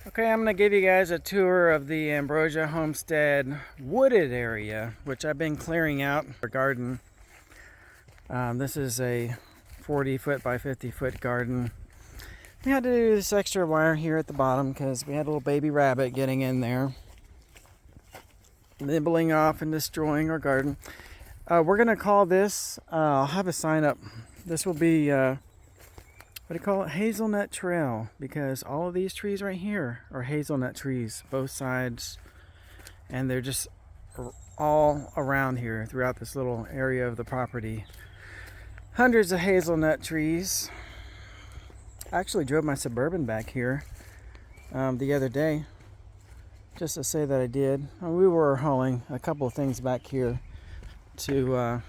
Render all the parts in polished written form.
Okay, I'm going to give you guys a tour of the Ambrosia Homestead wooded area, which I've been clearing out for garden. This is a 40 foot by 50 foot garden. We had to do this extra wire here at the bottom because we had a little baby rabbit getting in there, nibbling off and destroying our garden. We're going to call this, I'll have a sign up. This will be what do you call it? Hazelnut Trail, because all of these trees right here are hazelnut trees, both sides, and they're just all around here throughout this little area of the property. Hundreds of hazelnut trees. I actually drove my Suburban back here the other day just to say that I did. We were hauling a couple of things back here to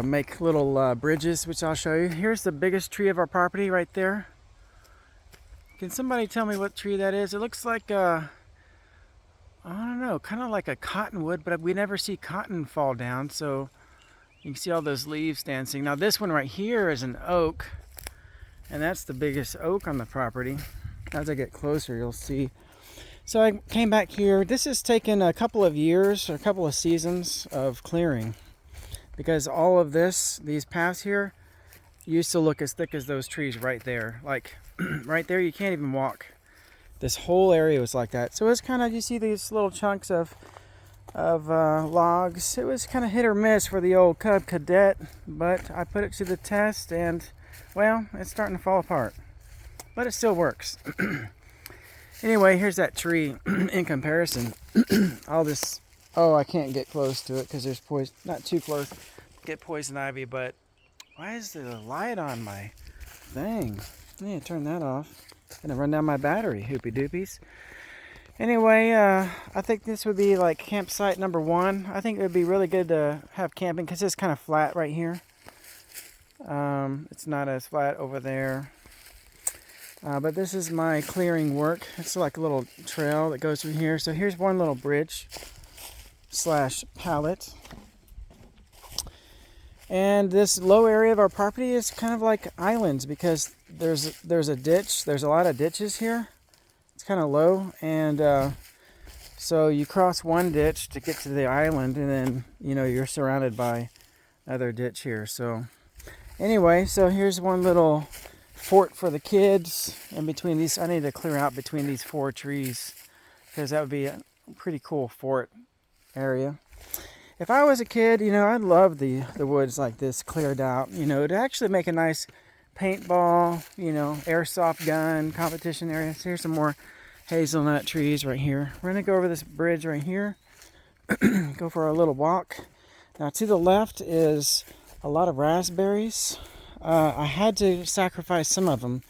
make little bridges, which I'll show you. Here's the biggest tree of our property right there. Can somebody tell me what tree that is? It looks like I don't know, kind of like a cottonwood, but we never see cotton fall down, so you can see all those leaves dancing. Now this one right here is an oak, and that's the biggest oak on the property. As I get closer, you'll see. So I came back here. This has taken a couple of years, or a couple of seasons of clearing, because all of these paths here used to look as thick as those trees right there. Like right there, you can't even walk. This whole area was like that. So it's kind of, you see these little chunks of logs. It was kind of hit or miss for the old Cub Cadet, but I put it to the test, and well, it's starting to fall apart, but it still works. Anyway, here's that tree in comparison. All this, oh, I can't get close to it because there's poison, not too close, get poison ivy, but why is the light on my thing? I need to turn that off. Gonna run down my battery, hoopy doopies. Anyway, I think this would be like campsite number one. I think it would be really good to have camping because it's kind of flat right here. It's not as flat over there. But this is my clearing work. It's like a little trail that goes through here. So here's one little bridge slash pallet. And this low area of our property is kind of like islands because there's a ditch. There's a lot of ditches here. It's kind of low, and so you cross one ditch to get to the island, and then you're surrounded by another ditch here. So anyway, so here's one little fort for the kids in between these. I need to clear out between these 4 trees because that would be a pretty cool fort area. If I was a kid, I'd love the woods like this cleared out, to actually make a nice paintball, airsoft gun competition area. So here's some more hazelnut trees right here. We're gonna go over this bridge right here, go for a little walk. Now to the left is a lot of raspberries. I had to sacrifice some of them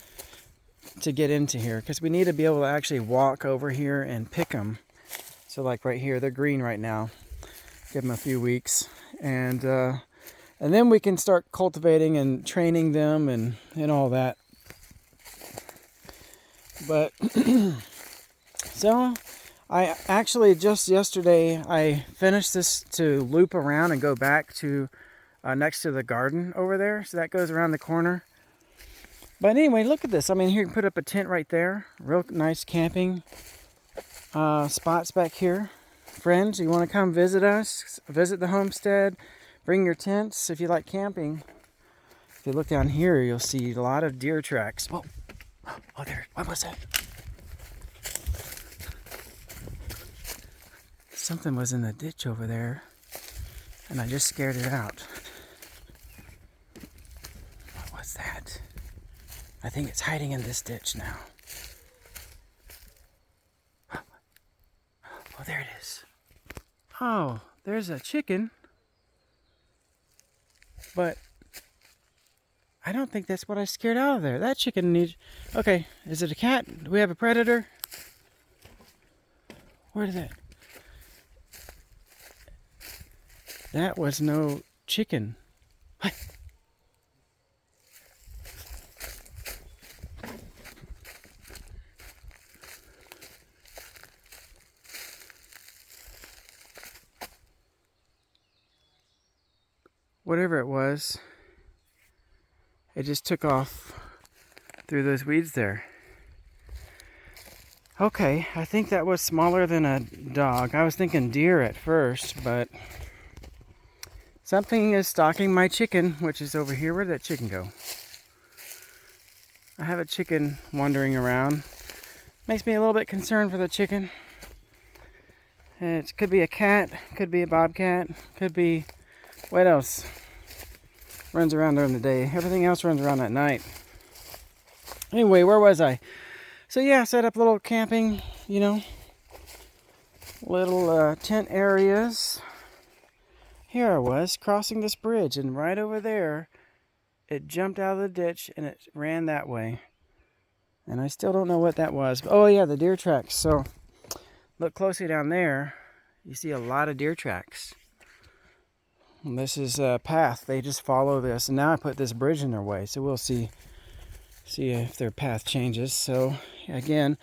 to get into here because we need to be able to actually walk over here and pick them. So like right here, they're green right now. Give them a few weeks, and then we can start cultivating and training them and all that. But so I actually just yesterday I finished this to loop around and go back to next to the garden over there. So that goes around the corner. But anyway, look at this. I mean, here you can put up a tent right there. Real nice camping spots back here. Friends, you want to come visit us, visit the homestead, bring your tents if you like camping. If you look down here, you'll see a lot of deer tracks. Whoa. Oh, there. What was that? Something was in the ditch over there, and I just scared it out. What was that? I think it's hiding in this ditch now. Oh, there it is. Oh, there's a chicken. But I don't think that's what I scared out of there. That chicken needs... Okay, is it a cat? Do we have a predator? Where did that... That was no chicken. What? Whatever it was, it just took off through those weeds there. Okay, I think that was smaller than a dog. I was thinking deer at first, but something is stalking my chicken, which is over here. Where did that chicken go? I have a chicken wandering around. Makes me a little bit concerned for the chicken. It could be a cat, could be a bobcat, could be... What else runs around during the day? Everything else runs around at night. Anyway, where was I? So yeah, set up little camping, little tent areas. Here I was crossing this bridge, and right over there, it jumped out of the ditch and it ran that way. And I still don't know what that was. Oh yeah, the deer tracks. So look closely down there. You see a lot of deer tracks. And this is a path. They just follow this. And now I put this bridge in their way. So we'll see if their path changes. So again,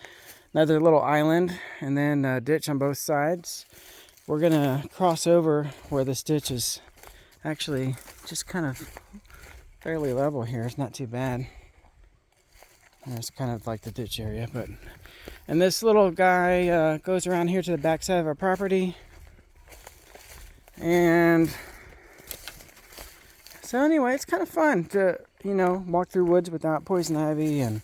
another little island and then a ditch on both sides. We're going to cross over where this ditch is actually just kind of fairly level here. It's not too bad. It's kind of like the ditch area, and this little guy goes around here to the back side of our property. And so anyway, it's kind of fun to, walk through woods without poison ivy and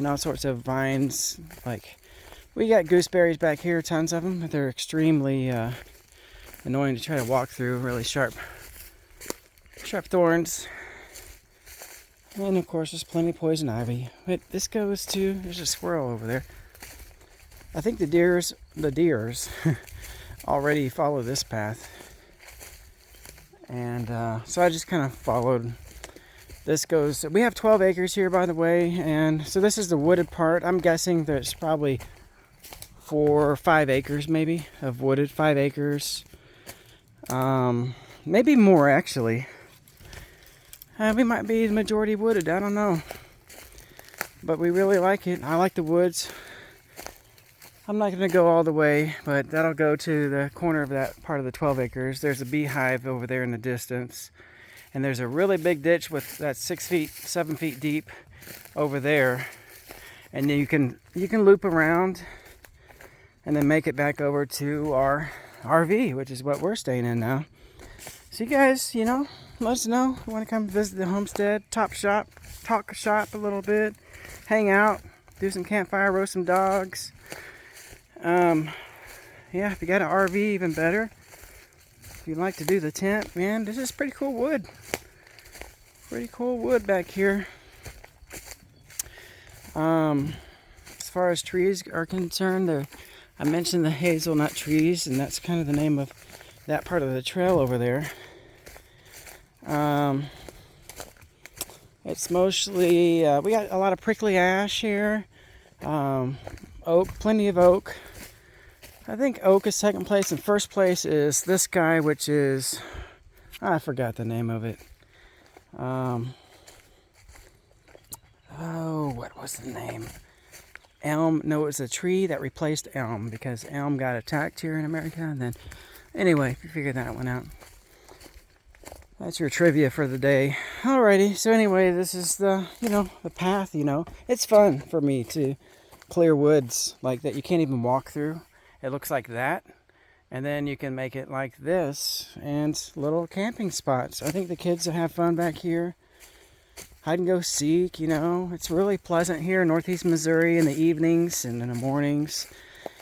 all sorts of vines. Like, we got gooseberries back here, tons of them, but they're extremely annoying to try to walk through, really sharp thorns. And of course, there's plenty of poison ivy. But this goes to, there's a squirrel over there. I think the deers already follow this path. And so I just kind of followed. This goes, we have 12 acres here, by the way. And so this is the wooded part. I'm guessing there's probably 4 or 5 acres maybe of wooded, 5 acres. Maybe more actually. We might be the majority wooded, I don't know. But we really like it. I like the woods. I'm not going to go all the way, but that'll go to the corner of that part of the 12 acres. There's a beehive over there in the distance. And there's a really big ditch that's 6 feet, 7 feet deep over there. And then you can loop around and then make it back over to our RV, which is what we're staying in now. So you guys, let us know if you want to come visit the homestead, talk shop a little bit, hang out, do some campfire, roast some dogs. Yeah, if you got an RV, even better. If you'd like to do the tent, man, this is pretty cool wood. Pretty cool wood back here. As far as trees are concerned, I mentioned the hazelnut trees, and that's kind of the name of that part of the trail over there. It's mostly, we got a lot of prickly ash here. Oak, plenty of oak. I think oak is second place, and first place is this guy, which is, I forgot the name of it. What was the name? Elm. No, it was a tree that replaced elm because elm got attacked here in America. And then, anyway, you figured that one out. That's your trivia for the day. Alrighty, so anyway, this is the path, It's fun for me to clear woods like that you can't even walk through. It looks like that. And then you can make it like this and little camping spots. I think the kids will have fun back here. Hide and go seek, It's really pleasant here in northeast Missouri in the evenings and in the mornings.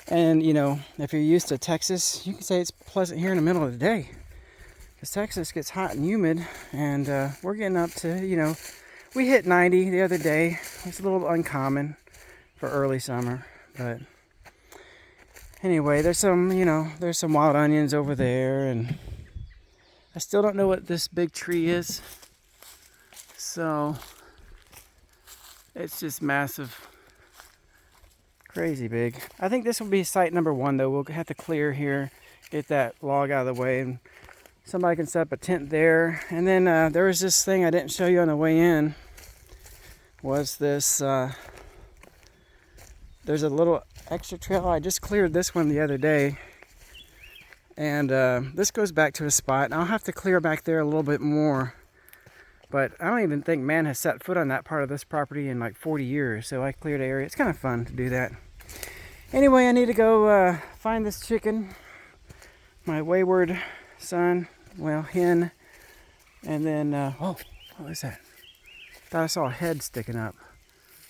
And, if you're used to Texas, you can say it's pleasant here in the middle of the day. Because Texas gets hot and humid, and we're getting up to, we hit 90 the other day. It's a little uncommon for early summer, but anyway, there's some wild onions over there, and I still don't know what this big tree is. So it's just massive, crazy big. I think this will be site number 1, though. We'll have to clear here, get that log out of the way, and somebody can set up a tent there. And then there was this thing I didn't show you on the way in. Was this, there's a little extra trail. I just cleared this one the other day. And this goes back to a spot. I'll have to clear back there a little bit more. But I don't even think man has set foot on that part of this property in like 40 years. So I cleared an area. It's kind of fun to do that. Anyway, I need to go find this chicken, my wayward son, well, hen, and then, oh, what was that? Thought I saw a head sticking up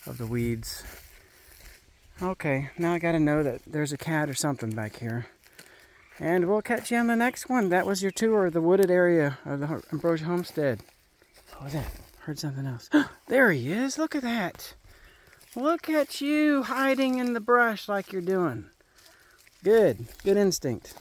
of the weeds. Okay, now I gotta know that there's a cat or something back here. And we'll catch you on the next one. That was your tour of the wooded area of the Ambrosia Homestead. What was that? Heard something else. There he is. Look at that. Look at you hiding in the brush like you're doing. Good. Good instinct.